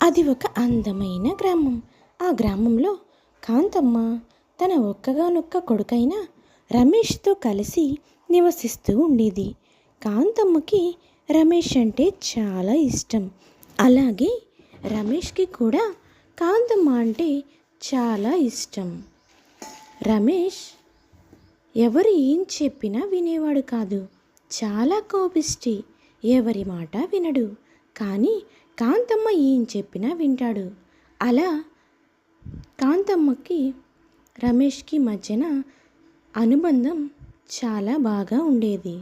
అది ఒక అందమైన గ్రామం. ఆ గ్రామంలో కాంతమ్మ తన ఒక్కగానొక్క కొడుకైన రమేష్తో కలిసి నివసిస్తూ ఉండేది. కాంతమ్మకి రమేష్ అంటే చాలా ఇష్టం. అలాగే రమేష్కి కూడా కాంతమ్మ అంటే చాలా ఇష్టం. రమేష్ ఎవరు ఏం చెప్పినా వినేవాడు కాదు. చాలా కోపిష్టి. ఎవరి మాట వినడు. కానీ కాంతమ్మ ఏం చెప్పినా వింటాడు. అలా కాంతమ్మకి రమేష్కి మధ్యన అనుబంధం చాలా బాగా ఉండేది.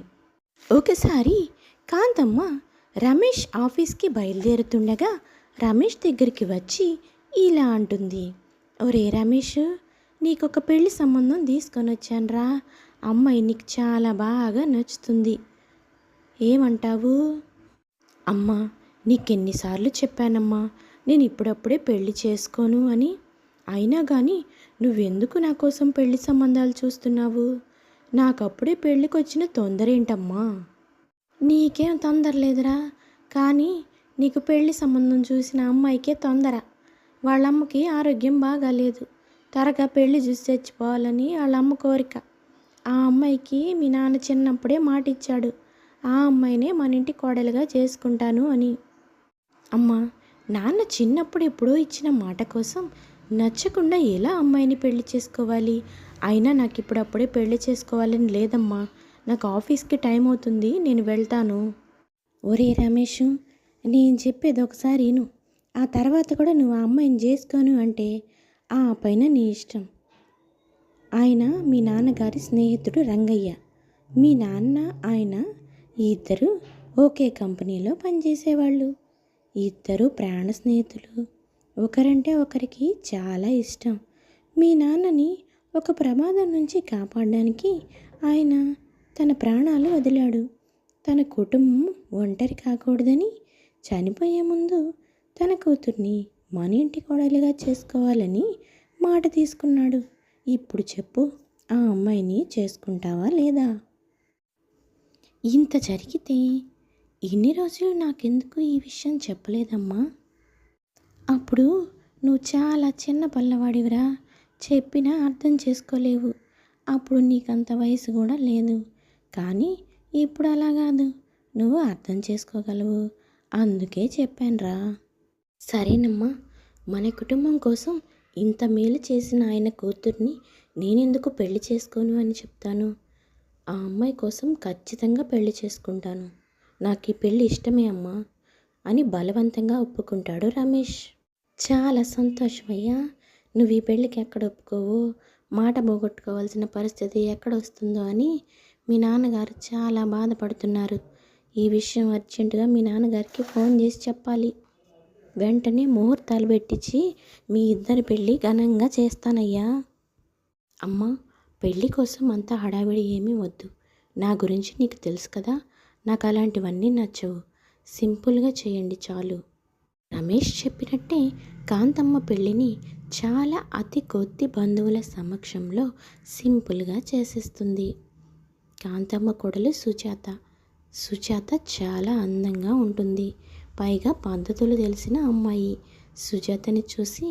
ఒకసారి కాంతమ్మ రమేష్ ఆఫీస్కి బయలుదేరుతుండగా రమేష్ దగ్గరికి వచ్చి ఇలా అంటుంది. ఒరే రమేష్, నీకొక పెళ్లి సంబంధం తీసుకొని వచ్చానురా. అమ్మాయి నీకు చాలా బాగా నచ్చుతుంది. ఏమంటావు? అమ్మా, నీకెన్నిసార్లు చెప్పానమ్మా నేను ఇప్పుడప్పుడే పెళ్లి చేసుకోను అని. అయినా కానీ నువ్వెందుకు నా కోసం పెళ్లి సంబంధాలు చూస్తున్నావు? నాకప్పుడే పెళ్ళికి వచ్చిన తొందర ఏంటమ్మా? నీకేం తొందర లేదురా, కానీ నీకు పెళ్లి సంబంధం చూసిన అమ్మాయికే తొందర. వాళ్ళమ్మకి ఆరోగ్యం బాగాలేదు. త్వరగా పెళ్లి చూసి చచ్చిపోవాలని వాళ్ళమ్మ కోరిక. ఆ అమ్మాయికి మీ నాన్న చిన్నప్పుడే మాట ఇచ్చాడు, ఆ అమ్మాయినే మన ఇంటి కోడలుగా చేసుకుంటాను అని. అమ్మా, నాన్న చిన్నప్పుడు ఎప్పుడో ఇచ్చిన మాట కోసం నచ్చకుండా ఎలా అమ్మాయిని పెళ్లి చేసుకోవాలి? అయినా నాకు ఇప్పుడప్పుడే పెళ్లి చేసుకోవాలని లేదమ్మా. నాకు ఆఫీస్కి టైం అవుతుంది, నేను వెళ్తాను. ఒరే రమేష్, నేను చెప్పేది ఒకసారి విను. ఆ తర్వాత కూడా నువ్వు ఆ అమ్మాయిని చేసుకోను అంటే ఆ పైన నీ ఇష్టం. ఆయన మీ నాన్నగారి స్నేహితుడు రంగయ్య. మీ నాన్న ఆయన ఇద్దరు ఒకే కంపెనీలో పనిచేసేవాళ్ళు. ఇద్దరు ప్రాణ స్నేహితులు. ఒకరంటే ఒకరికి చాలా ఇష్టం. మీ నాన్నని ఒక ప్రమాదం నుంచి కాపాడడానికి ఆయన తన ప్రాణాలు వదిలాడు. తన కుటుంబం ఒంటరి కాకూడదని చనిపోయే ముందు తన కూతుర్ని మన ఇంటి కోడలిగా చేసుకోవాలని మాట తీసుకున్నాడు. ఇప్పుడు చెప్పు, ఆ అమ్మాయిని చేసుకుంటావా లేదా? ఇంత జరిగితే ఇన్ని రోజులు నాకెందుకు ఈ విషయం చెప్పలేదమ్మా? అప్పుడు నువ్వు చాలా చిన్న పల్లవాడివిరా. చెప్పినా అర్థం చేసుకోలేవు. అప్పుడు నీకంత వయసు కూడా లేదు. కానీ ఇప్పుడు అలా కాదు, నువ్వు అర్థం చేసుకోగలవు. అందుకే చెప్పానురా. సరేనమ్మా, మన కుటుంబం కోసం ఇంత మేలు చేసిన ఆయన కూతుర్ని నేనెందుకు పెళ్లి చేసుకోను అని చెప్తాను. ఆ అమ్మాయి కోసం ఖచ్చితంగా పెళ్లి చేసుకుంటాను. నాకు ఈ పెళ్ళి ఇష్టమే అమ్మా అని బలవంతంగా ఒప్పుకుంటాడు రమేష్. చాలా సంతోషమయ్యా. నువ్వు ఈ పెళ్ళికి ఎక్కడ ఒప్పుకోవో, మాట పోగొట్టుకోవాల్సిన పరిస్థితి ఎక్కడ వస్తుందో అని మీ నాన్నగారు చాలా బాధపడుతున్నారు. ఈ విషయం అర్జెంటుగా మీ నాన్నగారికి ఫోన్ చేసి చెప్పాలి. వెంటనే ముహూర్తాలు పెట్టించి మీ ఇద్దరి పెళ్ళి ఘనంగా చేస్తానయ్యా. అమ్మ, పెళ్ళి కోసం అంత హడావిడి ఏమీ వద్దు. నా గురించి నీకు తెలుసు కదా, నాకు అలాంటివన్నీ నచ్చవు. సింపుల్గా చేయండి చాలు. రమేష్ చెప్పినట్టే కాంతమ్మ పెళ్ళిని చాలా అతి కొద్ది బంధువుల సమక్షంలో సింపుల్గా చేసేస్తుంది. కాంతమ్మ కొడలు సుజాత. సుజాత చాలా అందంగా ఉంటుంది. పైగా పద్ధతులు తెలిసిన అమ్మాయి. సుజాతని చూసి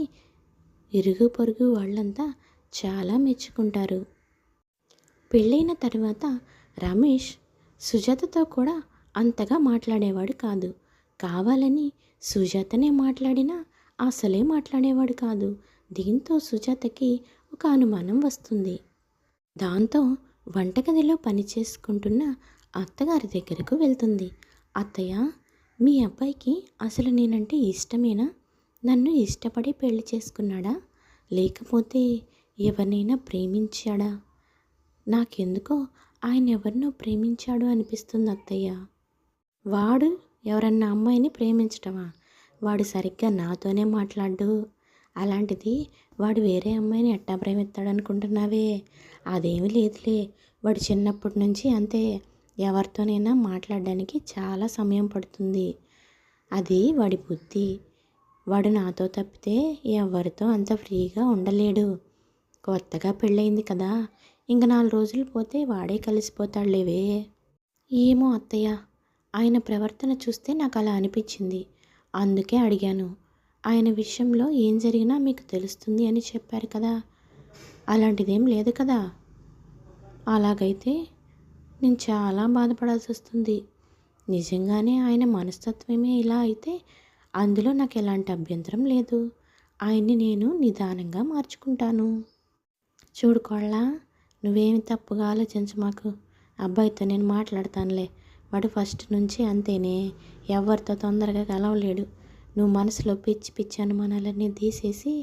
ఇరుగు పొరుగు వాళ్ళంతా చాలా మెచ్చుకుంటారు. పెళ్ళైన తర్వాత రమేష్ సుజాతతో కూడా అంతగా మాట్లాడేవాడు కాదు. కావాలని సుజాతనే మాట్లాడినా అసలే మాట్లాడేవాడు కాదు. దీంతో సుజాతకి ఒక అనుమానం వస్తుంది. దాంతో వంటగదిలో పని చేసుకుంటున్న అత్తగారి దగ్గరకు వెళ్తుంది. అత్తయ్య, మీ అబ్బాయికి అసలు నేనంటే ఇష్టమేనా? నన్ను ఇష్టపడి పెళ్లి చేసుకున్నాడా, లేకపోతే ఎవరినైనా ప్రేమించాడా? నాకెందుకో ఆయన ఎవరినో ప్రేమించాడు అనిపిస్తుంది అత్తయ్య. వాడు ఎవరన్నా అమ్మాయిని ప్రేమించటమా? వాడు సరిగ్గా నాతోనే మాట్లాడు. అలాంటిది వాడు వేరే అమ్మాయిని ఎట్టా ప్రేమిస్తాడు అనుకుంటున్నావే? అదేమీ లేదులే. వాడు చిన్నప్పటి నుంచి అంతే. ఎవరితోనైనా మాట్లాడడానికి చాలా సమయం పడుతుంది. అది వాడి బుద్ధి. వాడు నాతో తప్పితే ఎవరితో అంత ఫ్రీగా ఉండలేడు. కొత్తగా పెళ్ళయింది కదా, ఇంక 4 రోజులు పోతే వాడే కలిసిపోతాడులేవే. ఏమో అత్తయ్య, ఆయన ప్రవర్తన చూస్తే నాకు అలా అనిపించింది. అందుకే అడిగాను. ఆయన విషయంలో ఏం జరిగినా మీకు తెలుస్తుంది అని చెప్పారు కదా, అలాంటిదేం లేదు కదా. అలాగైతే నేను చాలా బాధపడాల్సి వస్తుంది. నిజంగానే ఆయన మనస్తత్వమే ఇలా అయితే అందులో నాకు ఎలాంటి అభ్యంతరం లేదు. ఆయన్ని నేను నిదానంగా మార్చుకుంటాను. చూడు కోళ్ళ, నువ్వేమి తప్పుగా ఆలోచించు మాకు. అబ్బాయితో నేను మాట్లాడతానులే. వాడు ఫస్ట్ నుంచి అంతేనే, ఎవరితో తొందరగా కలవలేడు. నువ్వు మనసులో పిచ్చి పిచ్చి అనుమానాలన్నీ తీసేసి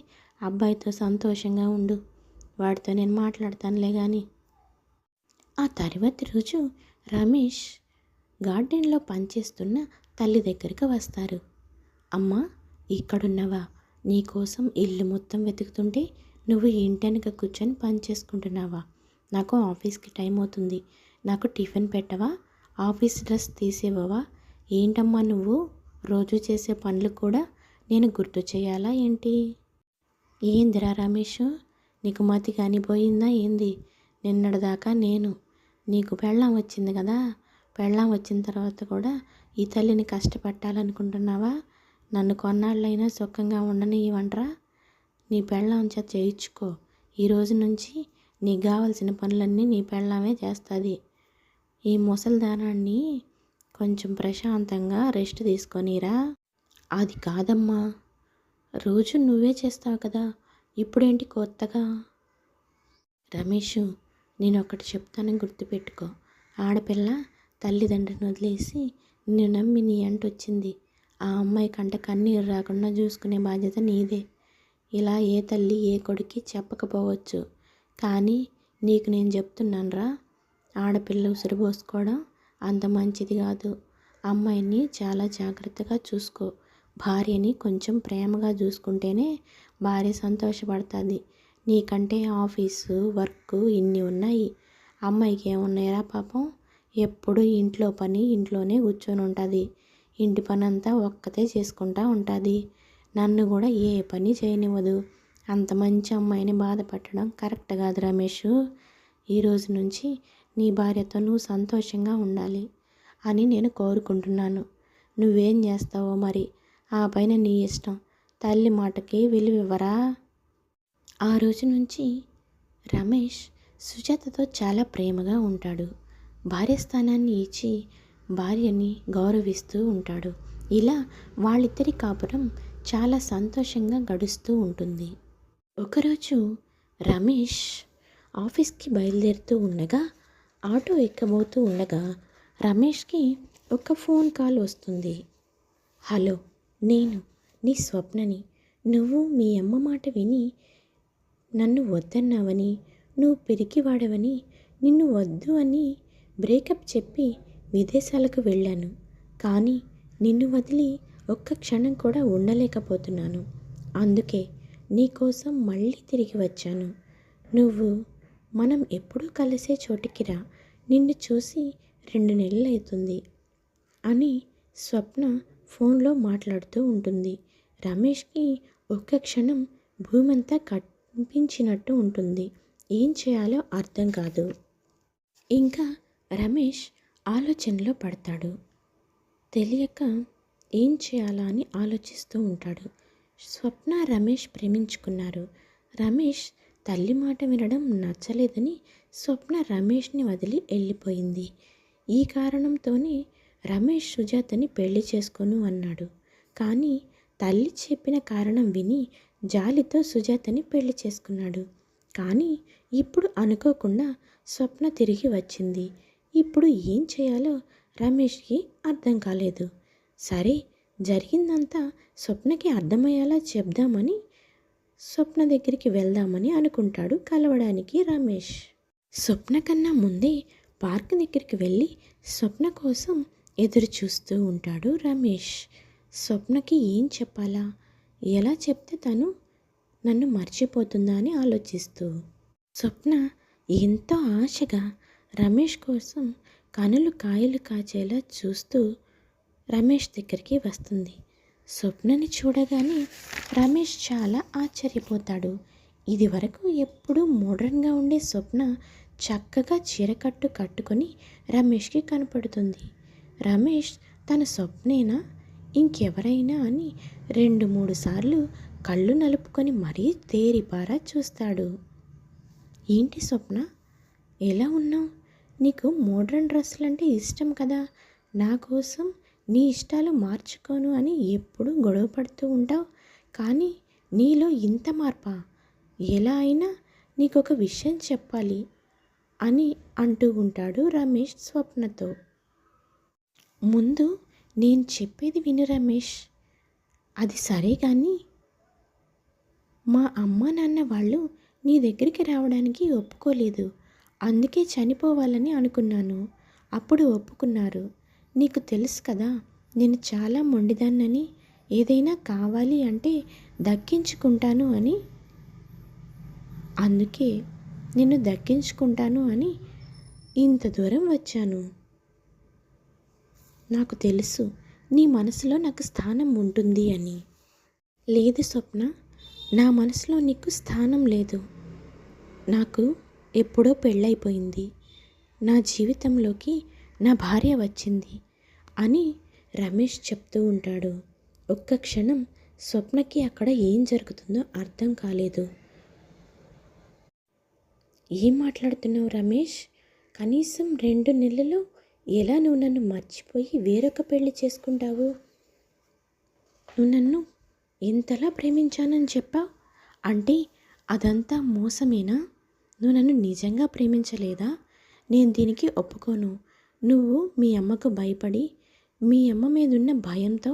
అబ్బాయితో సంతోషంగా ఉండు. వాడితో నేను మాట్లాడతానులే కానీ. ఆ తర్వాతి రోజు రమేష్ గార్డెన్లో పనిచేస్తున్న తల్లి దగ్గరికి వస్తారు. అమ్మా, ఇక్కడున్నవా? నీకోసం ఇల్లు మొత్తం వెతుకుతుంటే నువ్వు ఇంటెనక కూర్చొని పని చేసుకుంటున్నావా? నాకు ఆఫీస్కి టైం అవుతుంది. నాకు టిఫిన్ పెట్టవా? ఆఫీస్ డ్రెస్ తీసేవా? ఏంటమ్మా నువ్వు రోజు చేసే పనులు కూడా నేను గుర్తు చేయాలా ఏంటి? ఏందిరా రమేష్, నీకు మతి కానిపోయిందా ఏంది? నిన్నటిదాకా నేను నీకు పెళ్ళాం వచ్చింది కదా, పెళ్ళాం వచ్చిన తర్వాత కూడా ఈ తల్లిని కష్టపెట్టాలనుకుంటున్నావా? నన్ను కొన్నాళ్ళైనా సుఖంగా ఉండనివ్వంట్రా. నీ పెళ్ళాం చేత చేయించుకో. ఈ రోజు నుంచి నీకు కావాల్సిన పనులన్నీ నీ పెళ్ళామే చేస్తుంది. ఈ ముసలిదానాన్ని కొంచెం ప్రశాంతంగా రెస్ట్ తీసుకొనిరా. అది కాదమ్మా, రోజు నువ్వే చేస్తావు కదా, ఇప్పుడేంటి కొత్తగా? రమేష్, నేను ఒకటి చెప్తాను, గుర్తుపెట్టుకో. ఆడపిల్ల తల్లిదండ్రులను వదిలేసి నిన్ను నమ్మి నీ అంటొచ్చింది. ఆ అమ్మాయి కంట కన్నీరు రాకుండా చూసుకునే బాధ్యత నీదే. ఇలా ఏ తల్లి ఏ కొడుక్కి చెప్పకపోవచ్చు, కానీ నీకు నేను చెప్తున్నానురా. ఆడపిల్ల ఉసురు పోసుకోవడం అంత మంచిది కాదు. అమ్మాయిని చాలా జాగ్రత్తగా చూసుకో. భార్యని కొంచెం ప్రేమగా చూసుకుంటేనే భార్య సంతోషపడుతుంది. నీకంటే ఆఫీసు వర్క్ ఇన్ని ఉన్నాయి. అమ్మాయికి ఏమున్నాయిరా పాపం? ఎప్పుడు ఇంట్లో పని ఇంట్లోనే కూర్చొని ఉంటుంది. ఇంటి పని అంతా ఒక్కతే చేసుకుంటూ ఉంటుంది. నన్ను కూడా ఏ పని చేయనివ్వదు. అంత మంచి అమ్మాయిని బాధపెట్టడం కరెక్ట్ కాదు రమేష్. ఈరోజు నుంచి నీ భార్యతో నువ్వు సంతోషంగా ఉండాలి అని నేను కోరుకుంటున్నాను. నువ్వేం చేస్తావో మరి, ఆ పైన నీ ఇష్టం. తల్లి మాటకి విలువివ్వరా? ఆ రోజు నుంచి రమేష్ సుజాతతో చాలా ప్రేమగా ఉంటాడు. భార్య స్థానాన్ని ఇచ్చి భార్యని గౌరవిస్తూ ఉంటాడు. ఇలా వాళ్ళిద్దరి కాపురం చాలా సంతోషంగా గడుస్తూ ఉంటుంది. ఒకరోజు రమేష్ ఆఫీస్కి బయలుదేరుతూ ఉండగా ఆటో ఎక్కబోతూ ఉండగా రమేష్కి ఒక ఫోన్ కాల్ వస్తుంది. హలో, నేను నీ స్వప్నని. నువ్వు మీ అమ్మ మాట విని నన్ను వద్దన్నావని, నువ్వు పిరికివాడవని, నిన్ను వద్దు అని బ్రేకప్ చెప్పి విదేశాలకు వెళ్ళాను. కానీ నిన్ను వదిలి ఒక్క క్షణం కూడా ఉండలేకపోతున్నాను. అందుకే నీకోసం మళ్ళీ తిరిగి వచ్చాను. నువ్వు మనం ఎప్పుడూ కలిసే చోటికి రా. నిన్ను చూసి 2 నెలలు అవుతుంది అని స్వప్న ఫోన్లో మాట్లాడుతూ ఉంటుంది. రమేష్కి ఒక్క క్షణం భూమంతా కంపించినట్టు ఉంటుంది. ఏం చేయాలో అర్థం కాదు. ఇంకా రమేష్ ఆలోచనలో పడతాడు. తెలియక ఏం చేయాలా అని ఆలోచిస్తూ ఉంటాడు. స్వప్న రమేష్ ప్రేమించుకున్నారు. రమేష్ తల్లి మాట వినడం నచ్చలేదని స్వప్న రమేష్ని వదిలి వెళ్ళిపోయింది. ఈ కారణంతోనే రమేష్ సుజాతని పెళ్లి చేసుకోను అన్నాడు. కానీ తల్లి చెప్పిన కారణం విని జాలితో సుజాతని పెళ్లి చేసుకున్నాడు. కానీ ఇప్పుడు అనుకోకుండా స్వప్న తిరిగి వచ్చింది. ఇప్పుడు ఏం చేయాలో రమేష్కి అర్థం కాలేదు. సరే, జరిగిందంతా స్వప్నకి అర్థమయ్యేలా చెప్దామని స్వప్న దగ్గరికి వెళ్దామని అనుకుంటాడు కలవడానికి రమేష్. స్వప్న కన్నా ముందే పార్క్ దగ్గరికి వెళ్ళి స్వప్న కోసం ఎదురు చూస్తూ ఉంటాడు రమేష్. స్వప్నకి ఏం చెప్పాలా, ఎలా చెప్తే తను నన్ను మర్చిపోతుందా అని ఆలోచిస్తూ స్వప్న ఎంతో ఆశగా రమేష్ కోసం కనులు కాయలు కాచేలా చూస్తూ రమేష్ దగ్గరికి వస్తుంది. స్వప్నని చూడగానే రమేష్ చాలా ఆశ్చర్యపోతాడు. ఇది వరకు ఎప్పుడూ మోడ్రన్గా ఉండే స్వప్న చక్కగా చీరకట్టు కట్టుకొని రమేష్కి కనపడుతుంది. రమేష్ తన స్వప్నేనా, ఇంకెవరైనా అని 2-3 సార్లు కళ్ళు నలుపుకొని మరీ తేరిపారా చూస్తాడు. ఏంటి స్వప్న, ఎలా ఉన్నావు? నీకు మోడ్రన్ డ్రెస్సులంటే ఇష్టం కదా, నా కోసం నీ ఇష్టాలు మార్చుకోను అని ఎప్పుడూ గొడవ పడుతూ ఉంటావు. కానీ నీలో ఇంత మార్పా? ఎలా అయినా నీకొక విషయం చెప్పాలి అని అంటూ ఉంటాడు రమేష్ స్వప్నతో. ముందు నేను చెప్పేది విను రమేష్. అది సరే కానీ మా అమ్మ నాన్న వాళ్ళు నీ దగ్గరికి రావడానికి ఒప్పుకోలేదు. అందుకే చనిపోవాలని అనుకున్నాను. అప్పుడు ఒప్పుకున్నారు. నీకు తెలుసు కదా, నేను చాలా మొండిదాన్నని, ఏదైనా కావాలి అంటే దక్కించుకుంటాను అని. అందుకే నిన్ను దక్కించుకుంటాను అని ఇంత దూరం వచ్చాను. నాకు తెలుసు నీ మనసులో నాకు స్థానం ఉంటుంది అని. లేదు స్వప్న, నా మనసులో నీకు స్థానం లేదు. నాకు ఎప్పుడో పెళ్ళైపోయింది. నా జీవితంలోకి నా భార్య వచ్చింది అని రమేష్ చెప్తూ ఉంటాడు. ఒక్క క్షణం స్వప్నకి అక్కడ ఏం జరుగుతుందో అర్థం కాలేదు. ఏం మాట్లాడుతున్నావు రమేష్? కనీసం 2 నెలలు ఎలా నువ్వు నన్ను మర్చిపోయి వేరొక పెళ్లి చేసుకుంటావు? నువ్వు నన్ను ఎంతలా ప్రేమించానని చెప్పావు? అంటే అదంతా మోసమేనా? నువ్వు నన్ను నిజంగా ప్రేమించలేదా? నేను దీనికి ఒప్పుకోను. నువ్వు మీ అమ్మకు భయపడి, మీ అమ్మ మీదున్న భయంతో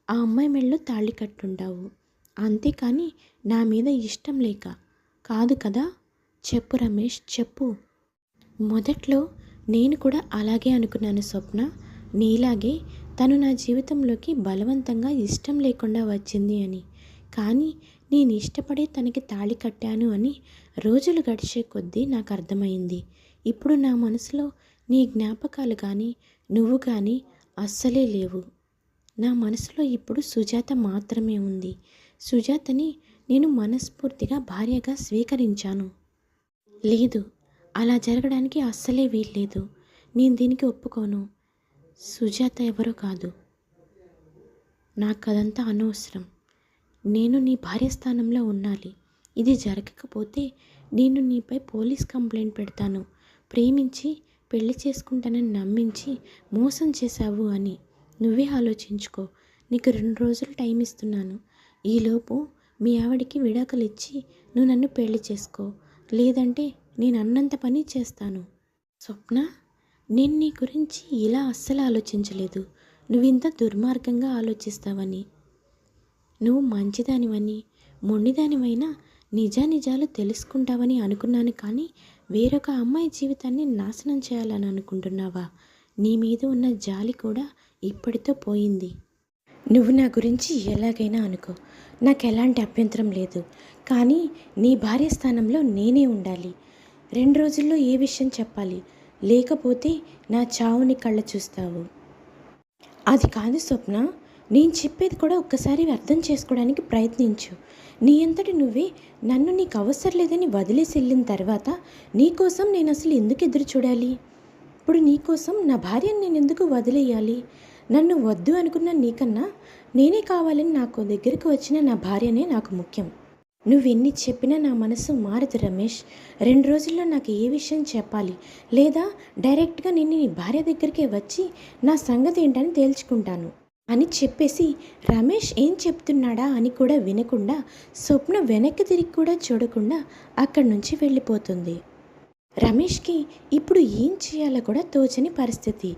ఆ అమ్మాయి మెడలో తాళి కట్టుంటావు. అంతేకాని నా మీద ఇష్టం లేక కాదు కదా? చెప్పు రమేష్, చెప్పు. మొదట్లో నేను కూడా అలాగే అనుకున్నాను స్వప్న. నీలాగే తను నా జీవితంలోకి బలవంతంగా ఇష్టం లేకుండా వచ్చింది అని. కానీ నేను ఇష్టపడే తనకి తాళి కట్టాను అని రోజులు గడిచే కొద్దీ నాకు అర్థమైంది. ఇప్పుడు నా మనసులో నీ జ్ఞాపకాలు కానీ నువ్వు కానీ అస్సలే లేవు. నా మనసులో ఇప్పుడు సుజాత మాత్రమే ఉంది. సుజాతని నేను మనస్ఫూర్తిగా భార్యగా స్వీకరించాను. లేదు, అలా జరగడానికి అస్సలే వీల్లేదు. నేను దీనికి ఒప్పుకోను. సుజాత ఎవరో కాదు. నాకు అదంతా అనవసరం. నేను నీ భార్య స్థానంలో ఉండాలి. ఇది జరగకపోతే నేను నీపై పోలీస్ కంప్లైంట్ పెడతాను. ప్రేమించి పెళ్లి చేసుకుంటానని నమ్మించి మోసం చేశావు అని. నువ్వే ఆలోచించుకో. నీకు 2 రోజులు టైం ఇస్తున్నాను. ఈలోపు మీ ఆవిడికి విడాకులు ఇచ్చి నువ్వు నన్ను పెళ్లి చేసుకో. లేదంటే నేను అన్నంత పని చేస్తాను. స్వప్న, నేను నీ గురించి ఇలా అస్సలు ఆలోచించలేదు. నువ్వింత దుర్మార్గంగా ఆలోచిస్తావని. నువ్వు మంచిదానివని, మొండిదానివైనా నిజానిజాలు తెలుసుకుంటావని అనుకున్నాను. కానీ వేరొక అమ్మాయి జీవితాన్ని నాశనం చేయాలని అనుకుంటున్నావా? నీ మీద ఉన్న జాలి కూడా ఇప్పటితో పోయింది. నువ్వు నా గురించి ఎలాగైనా అనుకో, నాకు ఎలాంటి అభ్యంతరం లేదు. కానీ నీ భార్య స్థానంలో నేనే ఉండాలి. 2 రోజుల్లో ఏ విషయం చెప్పాలి, లేకపోతే నా చావుని కళ్ళ చూస్తావు. అది కాదు స్వప్న, నేను చెప్పేది కూడా ఒక్కసారి అర్థం చేసుకోవడానికి ప్రయత్నించు. నీ అంతటి నువ్వే నన్ను నీకు అవసరం లేదని వదిలేసి వెళ్ళిన తర్వాత నీకోసం నేను అసలు ఎందుకు ఎదురు చూడాలి? ఇప్పుడు నీకోసం నా భార్యను నేను ఎందుకు వదిలేయాలి? నన్ను వద్దు అనుకున్న నీకన్నా నేనే కావాలని నాకు దగ్గరికి వచ్చిన నా భార్యనే నాకు ముఖ్యం. నువ్వెన్ని చెప్పినా నా మనసు మారదు రమేష్. 2 రోజుల్లో నాకు ఏ విషయం చెప్పాలి, లేదా డైరెక్ట్గా నేను నీ భార్య దగ్గరికే వచ్చి నా సంగతి ఏంటని తేల్చుకుంటాను అని చెప్పేసి రమేష్ ఏం చెప్తున్నాడా అని కూడా వినకుండా స్వప్న వెనక్కి తిరిగి కూడా చూడకుండా అక్కడి నుంచి వెళ్ళిపోతుంది. రమేష్కి ఇప్పుడు ఏం చేయాలో కూడా తోచని పరిస్థితి.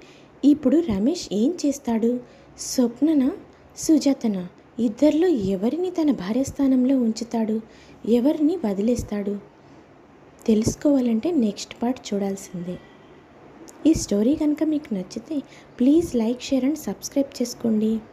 ఇప్పుడు రమేష్ ఏం చేస్తాడు? స్వప్ననా, సుజాతనా, ఇద్దరిలో ఎవరిని తన భార్య స్థానంలో ఉంచుతాడు, ఎవరిని వదిలేస్తాడు? తెలుసుకోవాలంటే నెక్స్ట్ పార్ట్ చూడాల్సిందే. ఈ స్టోరీ కనుక మీకు నచ్చితే please like, share and subscribe చేసుకోండి.